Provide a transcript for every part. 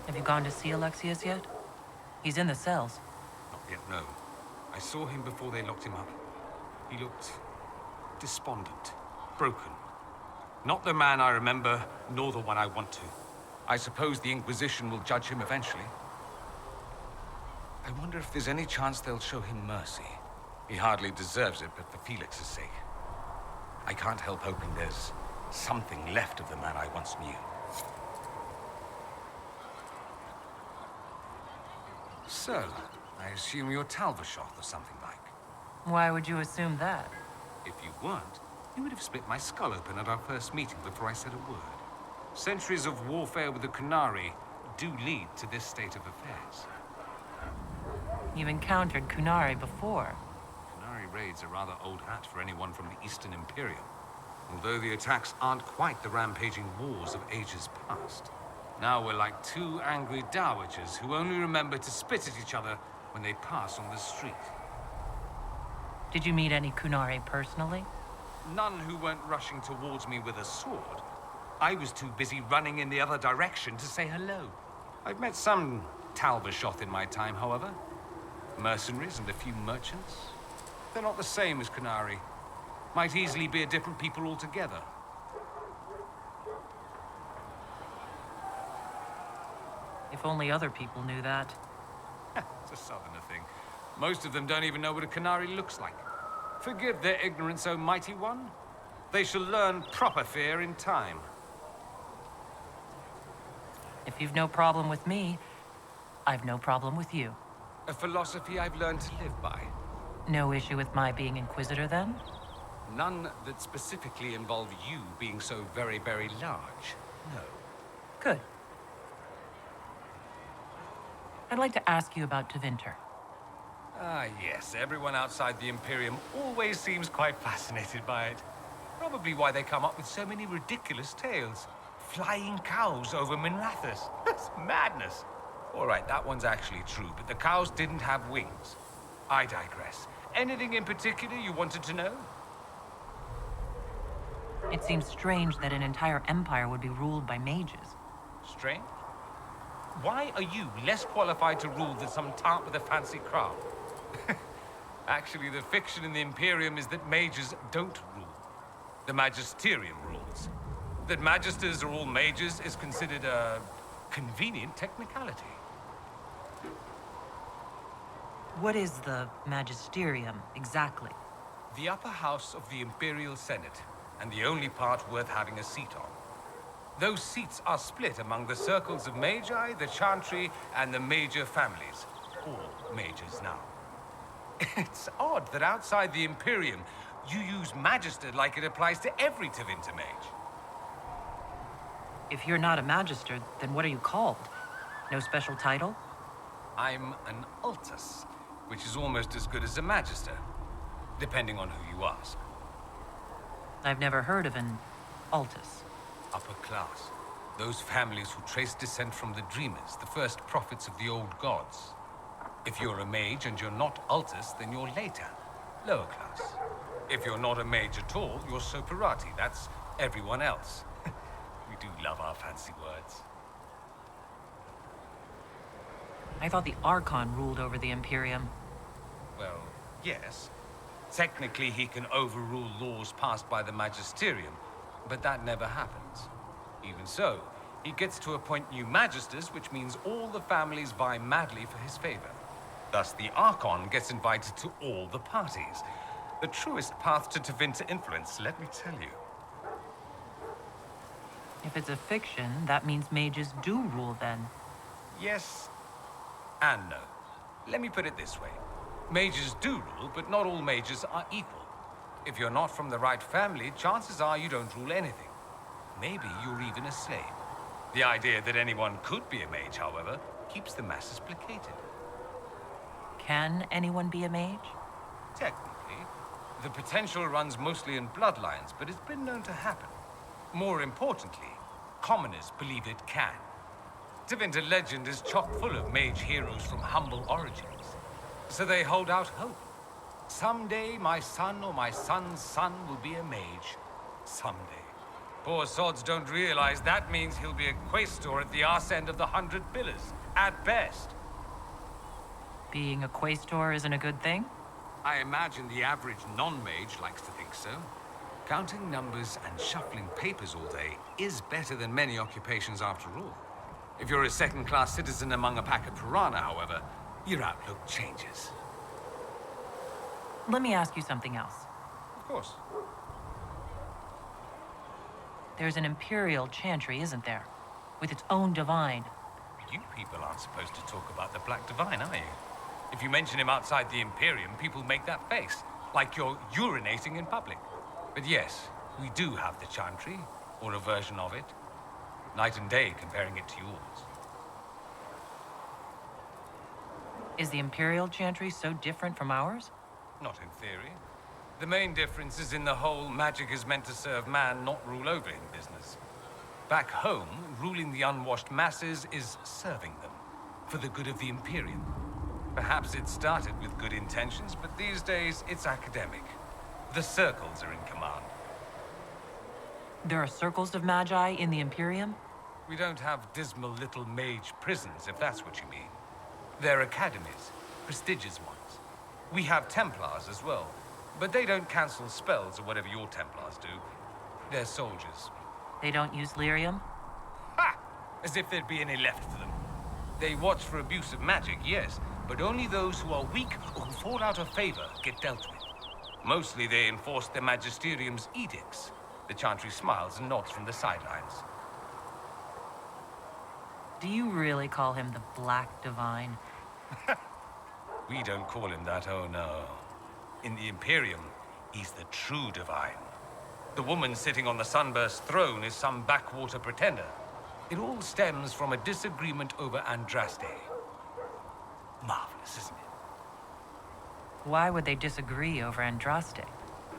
Have you gone to see Alexius yet? He's in the cells. Not yet, no. I saw him before they locked him up. He looked despondent, broken. Not the man I remember, nor the one I want to. I suppose the Inquisition will judge him eventually. I wonder if there's any chance they'll show him mercy. He hardly deserves it, but for Felix's sake. I can't help hoping there's something left of the man I once knew. So, I assume you're Talvashoth or something like. Why would you assume that? If you weren't, you would have split my skull open at our first meeting before I said a word. Centuries of warfare with the Qunari do lead to this state of affairs. You've encountered Qunari before. Qunari raids are rather old hat for anyone from the Eastern Imperium, although the attacks aren't quite the rampaging wars of ages past. Now we're like two angry dowagers who only remember to spit at each other when they pass on the street. Did you meet any Qunari personally? None who weren't rushing towards me with a sword. I was too busy running in the other direction to say hello. I've met some Talvashoth in my time, however. Mercenaries and a few merchants. They're not the same as Qunari. Might easily be a different people altogether. If only other people knew that. It's a southerner thing. Most of them don't even know what a Qunari looks like. Forgive their ignorance, O mighty one. They shall learn proper fear in time. If you've no problem with me, I've no problem with you. A philosophy I've learned to live by. No issue with my being Inquisitor, then? None that specifically involve you being so very, very large. No. Good. I'd like to ask you about Tevinter. Ah, yes. Everyone outside the Imperium always seems quite fascinated by it. Probably why they come up with so many ridiculous tales. Flying cows over Minrathous. That's madness. All right, that one's actually true, but the cows didn't have wings. I digress. Anything in particular you wanted to know? It seems strange that an entire empire would be ruled by mages. Strange? Why are you less qualified to rule than some tart with a fancy craft? Actually, the fiction in the Imperium is that mages don't rule. The Magisterium rules. That magisters are all mages is considered a convenient technicality. What is the Magisterium, exactly? The upper house of the Imperial Senate, and the only part worth having a seat on. Those seats are split among the circles of Magi, the Chantry, and the major families. All mages now. It's odd that outside the Imperium, you use Magister like it applies to every Tevinter mage. If you're not a Magister, then what are you called? No special title? I'm an Altus, which is almost as good as a Magister, depending on who you ask. I've never heard of an Altus. Upper class. Those families who trace descent from the Dreamers, the first prophets of the old gods. If you're a mage and you're not Altus, then you're later, lower class. If you're not a mage at all, you're Soparati. That's everyone else. We do love our fancy words. I thought the Archon ruled over the Imperium. Well, yes. Technically, he can overrule laws passed by the Magisterium, but that never happens. Even so, he gets to appoint new Magisters, which means all the families vie madly for his favor. Thus, the Archon gets invited to all the parties. The truest path to Tevinter influence, let me tell you. If it's a fiction, that means mages do rule then. Yes and no. Let me put it this way. Mages do rule, but not all mages are equal. If you're not from the right family, chances are you don't rule anything. Maybe you're even a slave. The idea that anyone could be a mage, however, keeps the masses placated. Can anyone be a mage? Technically, the potential runs mostly in bloodlines, but it's been known to happen. More importantly, commoners believe it can. Tevinter legend is chock full of mage heroes from humble origins, so they hold out hope. Someday my son or my son's son will be a mage. Someday. Poor sods don't realize that means he'll be a quaestor at the arse end of the 100 Pillars, at best. Being a quaestor isn't a good thing? I imagine the average non-mage likes to think so. Counting numbers and shuffling papers all day is better than many occupations after all. If you're a second-class citizen among a pack of piranha, however, your outlook changes. Let me ask you something else. Of course. There's an Imperial Chantry, isn't there? With its own divine. You people aren't supposed to talk about the Black Divine, are you? If you mention him outside the Imperium, people make that face, like you're urinating in public. But yes, we do have the Chantry, or a version of it. Night and day comparing it to yours. Is the Imperial Chantry so different from ours? Not in theory. The main difference is in the whole magic is meant to serve man, not rule over him business. Back home, ruling the unwashed masses is serving them, for the good of the Imperium. Perhaps it started with good intentions, but these days it's academic. The circles are in command. There are circles of magi in the Imperium? We don't have dismal little mage prisons, if that's what you mean. They're academies, prestigious ones. We have Templars as well, but they don't cancel spells or whatever your Templars do. They're soldiers. They don't use lyrium? Ha! As if there'd be any left for them. They watch for abuse of magic, yes, but only those who are weak or who fall out of favor get dealt with. Mostly they enforce the Magisterium's edicts. The Chantry smiles and nods from the sidelines. Do you really call him the Black Divine? We don't call him that, oh no. In the Imperium, he's the true divine. The woman sitting on the Sunburst throne is some backwater pretender. It all stems from a disagreement over Andraste. Marvelous, isn't it? Why would they disagree over Andraste?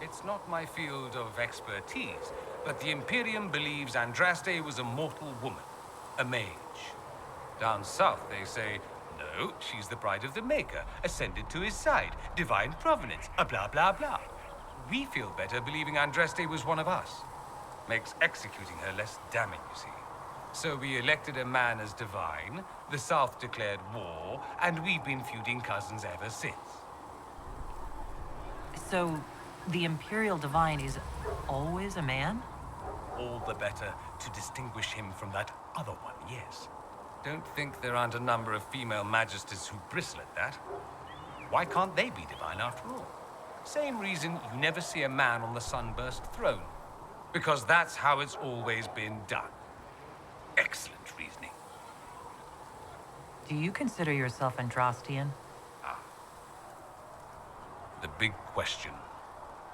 It's not my field of expertise, but the Imperium believes Andraste was a mortal woman, a mage. Down south, they say, no, she's the bride of the Maker, ascended to his side, divine provenance, a blah, blah, blah. We feel better believing Andraste was one of us. Makes executing her less damning, you see. So we elected a man as divine, the South declared war, and we've been feuding cousins ever since. So, the Imperial Divine is always a man? All the better to distinguish him from that other one, yes. Don't think there aren't a number of female magisters who bristle at that. Why can't they be divine after all? Same reason you never see a man on the Sunburst throne. Because that's how it's always been done. Excellent reasoning. Do you consider yourself Andrastian? The big question.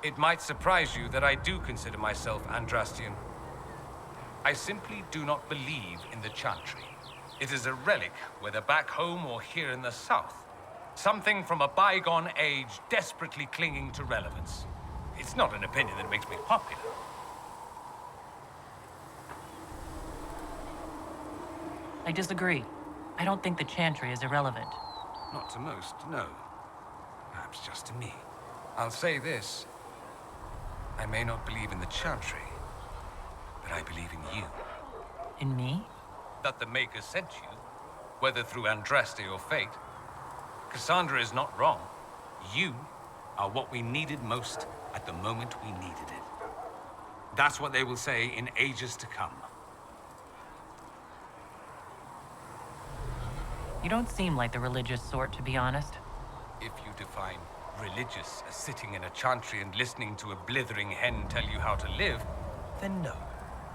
It might surprise you that I do consider myself Andrastian. I simply do not believe in the Chantry. It is a relic, whether back home or here in the South. Something from a bygone age desperately clinging to relevance. It's not an opinion that makes me popular. I disagree. I don't think the Chantry is irrelevant. Not to most, no. Perhaps just to me. I'll say this. I may not believe in the Chantry, but I believe in you. In me? That the Maker sent you, whether through Andraste or fate. Cassandra is not wrong. You are what we needed most at the moment we needed it. That's what they will say in ages to come. You don't seem like the religious sort, to be honest. If you define religious as sitting in a chantry and listening to a blithering hen tell you how to live, then no.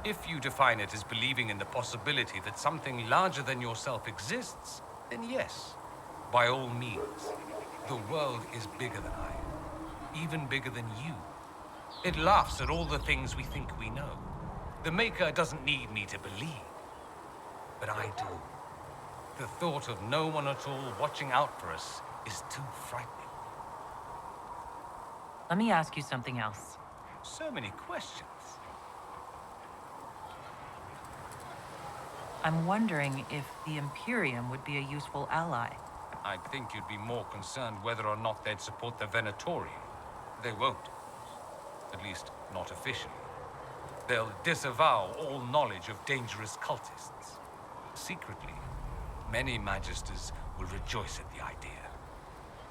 If you define it as believing in the possibility that something larger than yourself exists, then yes, by all means. The world is bigger than I am, even bigger than you. It laughs at all the things we think we know. The Maker doesn't need me to believe, but I do. The thought of no one at all watching out for us is too frightening. Let me ask you something else. So many questions. I'm wondering if the Imperium would be a useful ally. I'd think you'd be more concerned whether or not they'd support the Venatorium. They won't. At least, not officially. They'll disavow all knowledge of dangerous cultists. Secretly, many Magisters will rejoice at the idea.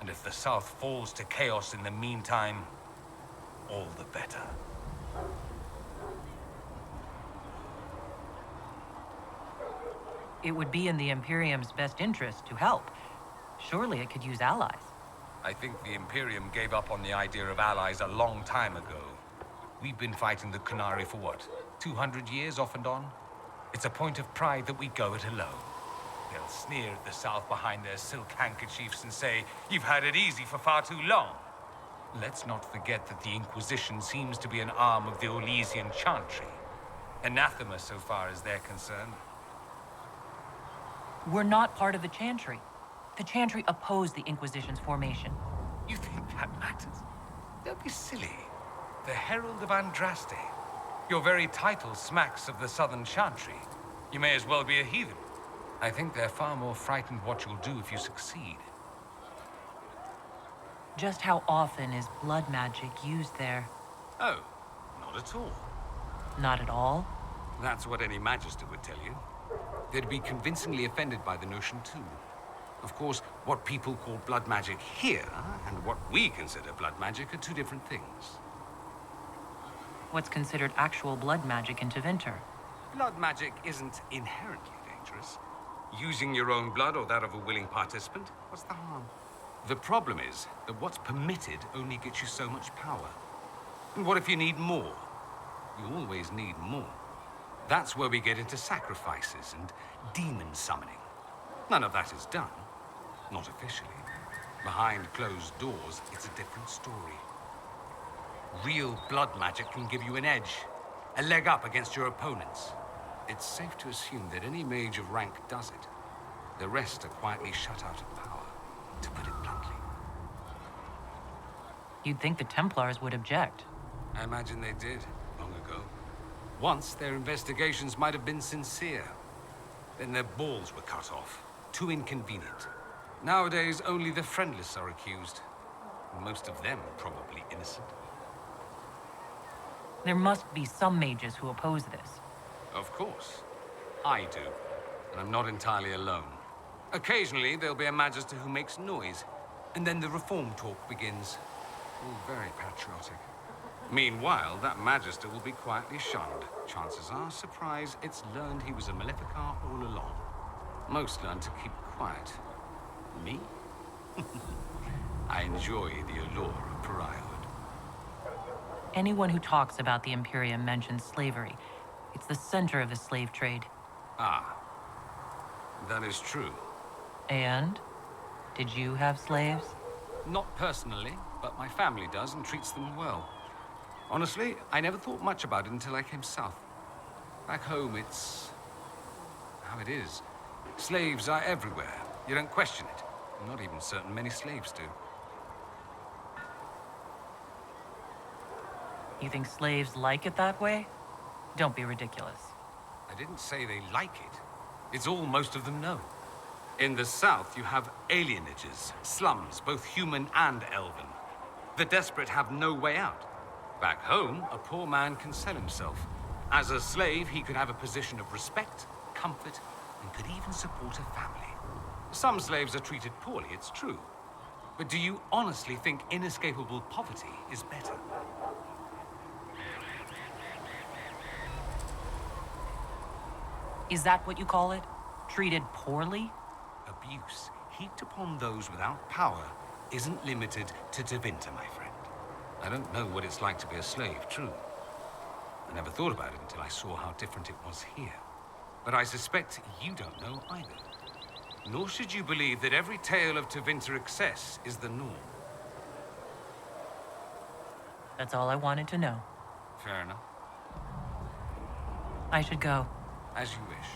And if the South falls to chaos in the meantime, all the better. It would be in the Imperium's best interest to help. Surely it could use allies. I think the Imperium gave up on the idea of allies a long time ago. We've been fighting the Qunari for what, 200 years off and on? It's a point of pride that we go it alone. They'll sneer at the South behind their silk handkerchiefs and say, "You've had it easy for far too long." Let's not forget that the Inquisition seems to be an arm of the Orlesian Chantry. Anathema so far as they're concerned. We're not part of the Chantry. The Chantry opposed the Inquisition's formation. You think that matters? Don't be silly. The Herald of Andraste. Your very title smacks of the Southern Chantry. You may as well be a heathen. I think they're far more frightened what you'll do if you succeed. Just how often is blood magic used there? Oh, not at all. Not at all? That's what any Magister would tell you. They'd be convincingly offended by the notion, too. Of course, what people call blood magic here, and what we consider blood magic, are two different things. What's considered actual blood magic in Tevinter? Blood magic isn't inherently dangerous. Using your own blood or that of a willing participant, what's the harm? The problem is that what's permitted only gets you so much power. And what if you need more? You always need more. That's where we get into sacrifices and demon summoning. None of that is done. Not officially. Behind closed doors, it's a different story. Real blood magic can give you an edge, a leg up against your opponents. It's safe to assume that any mage of rank does it. The rest are quietly shut out of power, to put it bluntly. You'd think the Templars would object. I imagine they did, long ago. Once, their investigations might have been sincere. Then their balls were cut off. Too inconvenient. Nowadays, only the friendless are accused. Most of them probably innocent. There must be some mages who oppose this. Of course. I do. And I'm not entirely alone. Occasionally, there'll be a Magister who makes noise. And then the reform talk begins. All very patriotic. Meanwhile, that Magister will be quietly shunned. Chances are, surprise, it's learned he was a Maleficar all along. Most learn to keep quiet. Me? I enjoy the allure of pariahhood. Anyone who talks about the Imperium mentions slavery. It's the center of the slave trade. Ah. That is true. And? Did you have slaves? Not personally, but my family does and treats them well. Honestly, I never thought much about it until I came south. Back home, it's how it is. Slaves are everywhere. You don't question it. I'm not even certain many slaves do. You think slaves like it that way? Don't be ridiculous. I didn't say they like it. It's all most of them know. In the south, you have alienages, slums, both human and elven. The desperate have no way out. Back home, a poor man can sell himself. As a slave, he could have a position of respect, comfort, and could even support a family. Some slaves are treated poorly, it's true. But do you honestly think inescapable poverty is better? Is that what you call it? Treated poorly? Abuse heaped upon those without power isn't limited to Tevinter, my friend. I don't know what it's like to be a slave, true. I never thought about it until I saw how different it was here. But I suspect you don't know either. Nor should you believe that every tale of Tevinter excess is the norm. That's all I wanted to know. Fair enough. I should go. As you wish.